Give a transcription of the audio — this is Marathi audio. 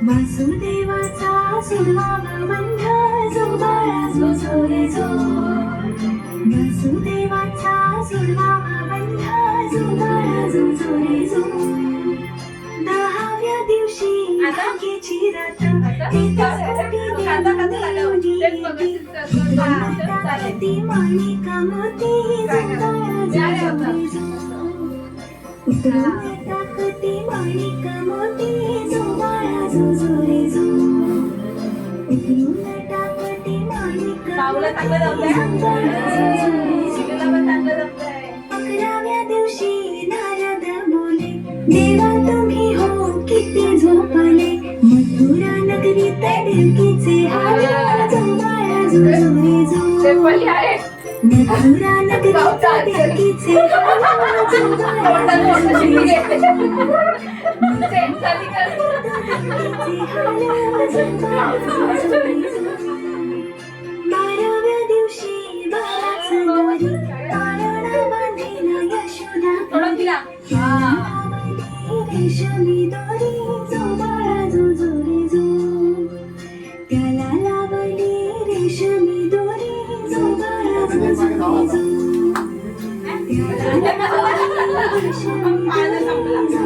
वासुदेवाचा सुरवावा बंध जो बाळा जो झोरे झो. वासुदेवाचा सुरवावा बंध जो बाळा जो झोरे झो. 10व्या दिवशी भाग्याची रात ती माणिका मोती जो बाळा जो झोरे झो. उतरून टाकते माणिका मोती जो बाळा जो झोरे झो. उतरून टाकते माणिका मोती जो बाळा जो झोरे झो. 11व्या दिवशी नारद बोले देवा तुम्ही हो किती झोपले. मथुरा नगरीत देवकीचे आले जो बाळा जो झोरे झो. मथुरा नगरीत देवकीचे आले जो बाळा जो झोरे झो. 12व्या दिवशी बाळाचं दोरी पाळणा बांधेल यशोदा. रेशमी दोरी जो बाळा जो झोरे झो. त्याला लावली रेशमी दोरी जो बाळा जो झोरे झो. त्याला लावली रेशमी दोरी जो